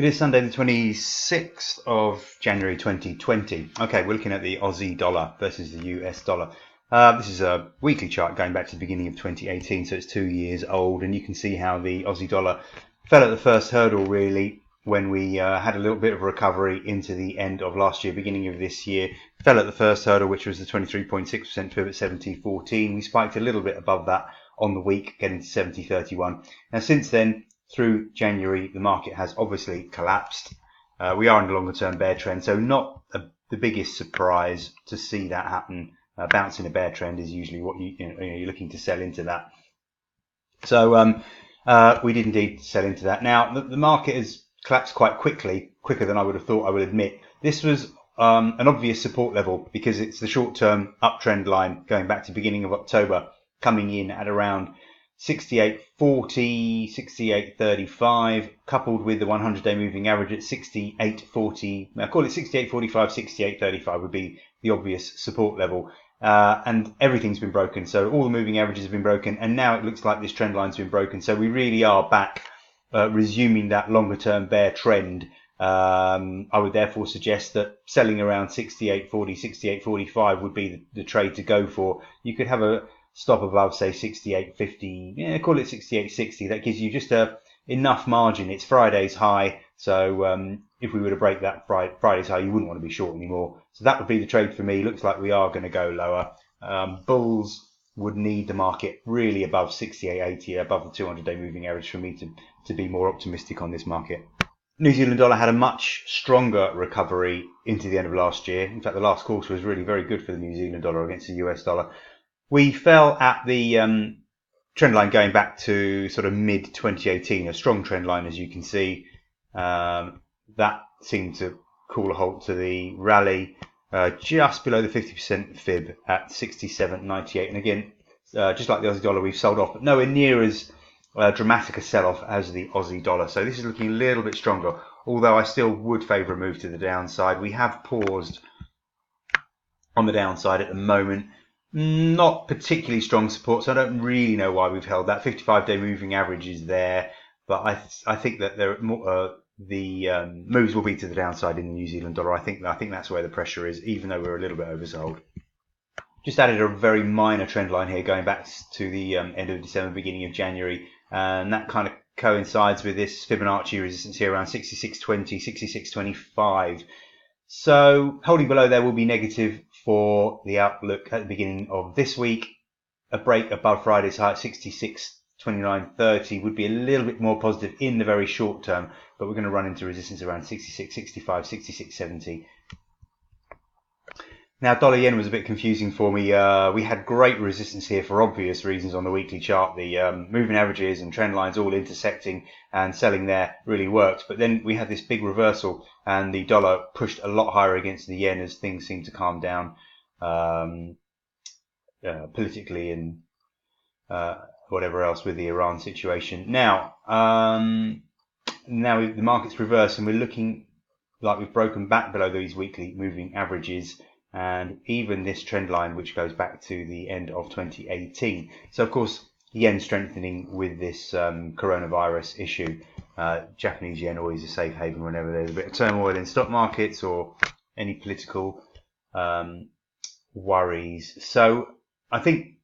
It is Sunday the 26th of January 2020. Okay, we're looking at the Aussie dollar versus the US dollar. This is a weekly chart going back to the beginning of 2018, so it's 2 years old, and you can see how the Aussie dollar fell at the first hurdle really when we had a little bit of a recovery into the end of last year, beginning of this year. Fell at the first hurdle, which was the 23.6% fib at 70.14. We spiked a little bit above that on the week, getting to 70.31. Now since then, through January, the market has obviously collapsed. We are in a longer term bear trend, so not the biggest surprise to see that happen. Bouncing a bear trend is usually what you're looking to sell into that. So we did indeed sell into that. Now the market has collapsed quite quickly, quicker than I would have thought, I will admit. This was an obvious support level because it's the short term uptrend line going back to the beginning of October, coming in at around 68.40, 68.35, coupled with the 100-day moving average at 68.40. I call it 68.45, 68.35 would be the obvious support level. And everything's been broken. So all the moving averages have been broken. And now it looks like this trend line's been broken. So we really are back, resuming that longer term bear trend. I would therefore suggest that selling around 68.40, 68.45 would be the trade to go for. You could have a stop above, say, 68.50, call it 68.60. That gives you just enough margin. It's Friday's high, so if we were to break that Friday's high, you wouldn't want to be short anymore. So that would be the trade for me. Looks like we are going to go lower. Bulls would need the market really above 68.80, above the 200-day moving average for me to be more optimistic on this market. New Zealand dollar had a much stronger recovery into the end of last year. In fact, the last quarter was really very good for the New Zealand dollar against the US dollar. We fell at the trend line going back to sort of mid-2018, a strong trend line, as you can see. That seemed to call a halt to the rally just below the 50% fib at 67.98. And again, just like the Aussie dollar, we've sold off, but nowhere near as dramatic a sell-off as the Aussie dollar. So this is looking a little bit stronger, although I still would favour a move to the downside. We have paused on the downside at the moment. Not particularly strong support, so I don't really know why we've held that. 55-day moving average is there, but I think that the moves will be to the downside in the New Zealand dollar. I think that's where the pressure is, even though we're a little bit oversold. Just added a very minor trend line here going back to the end of December, beginning of January, and that kind of coincides with this Fibonacci resistance here around 66.20, 66.25. So holding below there will be negative for the outlook at the beginning of this week. A break above Friday's high at 66.29.30 would be a little bit more positive in the very short term, but we're going to run into resistance around 66.65, 66.70. Now, dollar yen was a bit confusing for me. We had great resistance here for obvious reasons on the weekly chart. The moving averages and trend lines all intersecting, and selling there really worked. But then we had this big reversal, and the dollar pushed a lot higher against the yen as things seemed to calm down politically and whatever else with the Iran situation. Now the market's reversed, and we're looking like we've broken back below these weekly moving averages, and even this trend line, which goes back to the end of 2018. So of course, yen strengthening with this coronavirus issue. Japanese yen always a safe haven whenever there's a bit of turmoil in stock markets or any political worries. So I think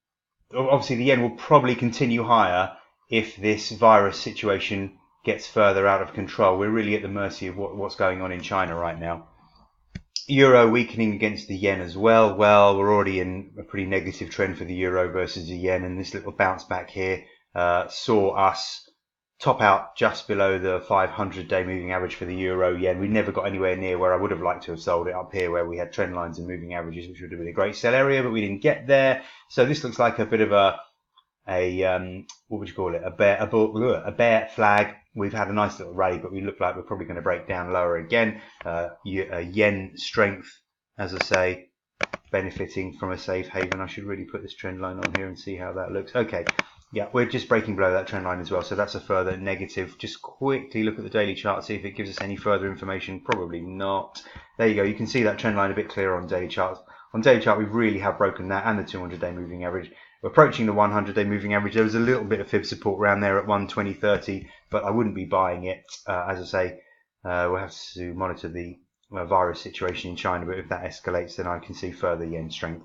obviously the yen will probably continue higher if this virus situation gets further out of control. We're really at the mercy of what's going on in China right now. Euro weakening against the yen as well. Well, we're already in a pretty negative trend for the euro versus the yen, and this little bounce back here saw us top out just below the 500-day moving average for the euro yen. We never got anywhere near where I would have liked to have sold it, up here where we had trend lines and moving averages, which would have been a great sell area, but we didn't get there. So this looks like a bit of a what would you call it? A bear flag. We've had a nice little rally, but we look like we're probably going to break down lower again. Yen strength, as I say, benefiting from a safe haven. I should really put this trend line on here and see how that looks. Okay, yeah, we're just breaking below that trend line as well, so that's a further negative. Just quickly look at the daily chart, see if it gives us any further information. Probably not. There you go. You can see that trend line a bit clearer on daily charts. On daily chart, we really have broken that, and the 200-day moving average. We're approaching the 100-day moving average. There was a little bit of fib support around there at 120.30, but I wouldn't be buying it. As I say, We'll have to monitor the virus situation in China, but if that escalates, then I can see further yen strength.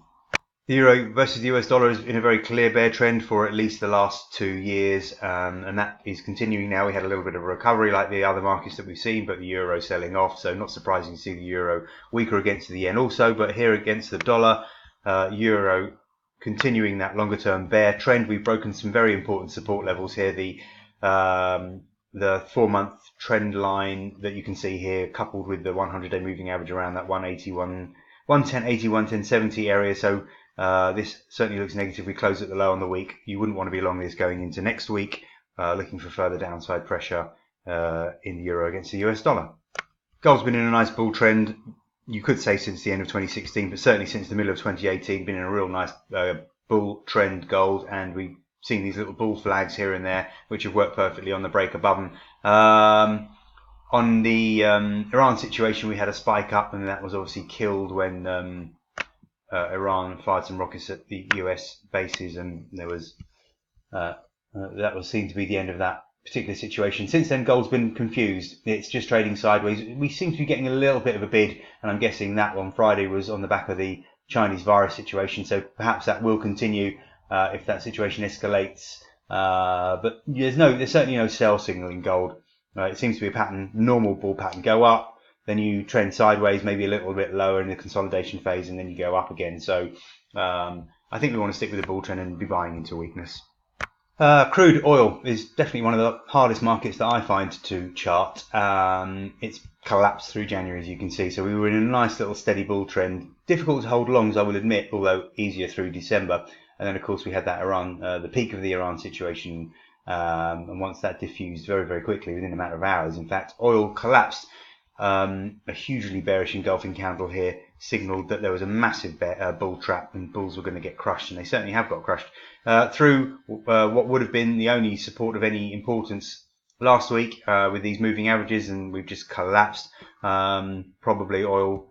The euro versus the US dollar is in a very clear bear trend for at least the last 2 years, and that is continuing now. We had a little bit of a recovery like the other markets that we've seen, but the euro selling off, so not surprising to see the euro weaker against the yen also, but here against the dollar, euro continuing that longer term bear trend. We've broken some very important support levels here. The 4-month trend line that you can see here, coupled with the 100-day moving average around that 110.80, 110.70 area. So this certainly looks negative. We close at the low on the week. You wouldn't want to be long this going into next week, looking for further downside pressure in the euro against the US dollar. Gold's been in a nice bull trend, you could say since the end of 2016, but certainly since the middle of 2018, been in a real nice bull trend, gold, and we've seen these little bull flags here and there, which have worked perfectly on the break above them. On the Iran situation, we had a spike up, and that was obviously killed when Iran fired some rockets at the US bases, and there was that was seen to be the end of that particular situation. Since then, gold's been confused. It's just trading sideways. We seem to be getting a little bit of a bid, and I'm guessing that on Friday was on the back of the Chinese virus situation, so perhaps that will continue if that situation escalates. But there's certainly no sell signal in gold. It seems to be a pattern, normal bull pattern. Go up, then you trend sideways, maybe a little bit lower in the consolidation phase, and then you go up again. So I think we want to stick with the bull trend and be buying into weakness. Crude oil is definitely one of the hardest markets that I find to chart. It's collapsed through January, as you can see. So we were in a nice little steady bull trend. Difficult to hold longs, I will admit, although easier through December. And then, of course, we had that the peak of the Iran situation. And once that diffused very, very quickly, within a matter of hours, in fact, oil collapsed. A hugely bearish engulfing candle here signaled that there was a massive bull trap and bulls were going to get crushed, and they certainly have got crushed through what would have been the only support of any importance last week with these moving averages, and we've just collapsed. Probably oil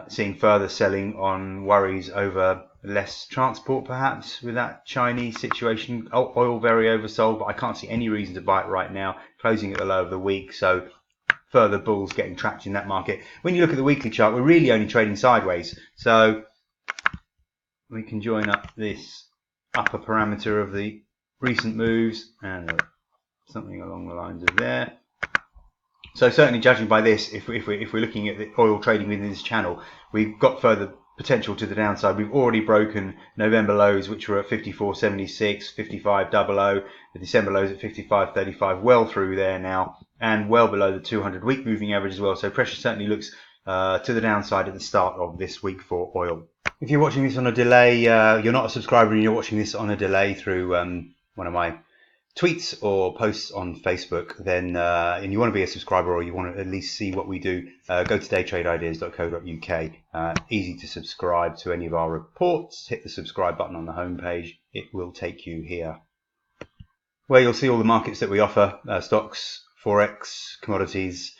seeing further selling on worries over less transport, perhaps, with that Chinese situation. Oil very oversold, but I can't see any reason to buy it right now, closing at the low of the week. So further bulls getting trapped in that market. When you look at the weekly chart, we're really only trading sideways. So we can join up this upper parameter of the recent moves and something along the lines of there. So certainly, judging by this, if we're looking at the oil trading within this channel, we've got further potential to the downside. We've already broken November lows, which were at 54.76, 55.00. The December lows at 55.35, well through there now, and well below the 200-week moving average as well. So pressure certainly looks to the downside at the start of this week for oil. If you're watching this on a delay, you're not a subscriber and you're watching this on a delay through one of my tweets or posts on Facebook, then and you want to be a subscriber, or you want to at least see what we do, go to daytradeideas.co.uk. Easy to subscribe to any of our reports. Hit the subscribe button on the homepage. It will take you here, where you'll see all the markets that we offer, stocks, Forex, commodities.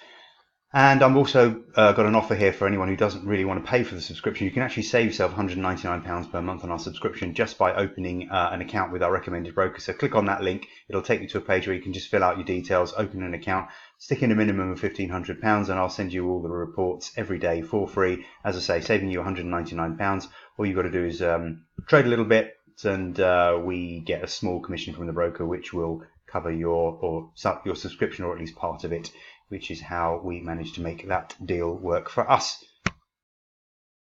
And I'm also got an offer here for anyone who doesn't really want to pay for the subscription. You can actually save yourself £199 per month on our subscription just by opening an account with our recommended broker. So click on that link. It'll take you to a page where you can just fill out your details, open an account, stick in a minimum of £1,500, and I'll send you all the reports every day for free. As I say, saving you £199. All you've got to do is trade a little bit, and we get a small commission from the broker, which will cover your subscription, or at least part of it, which is how we managed to make that deal work for us.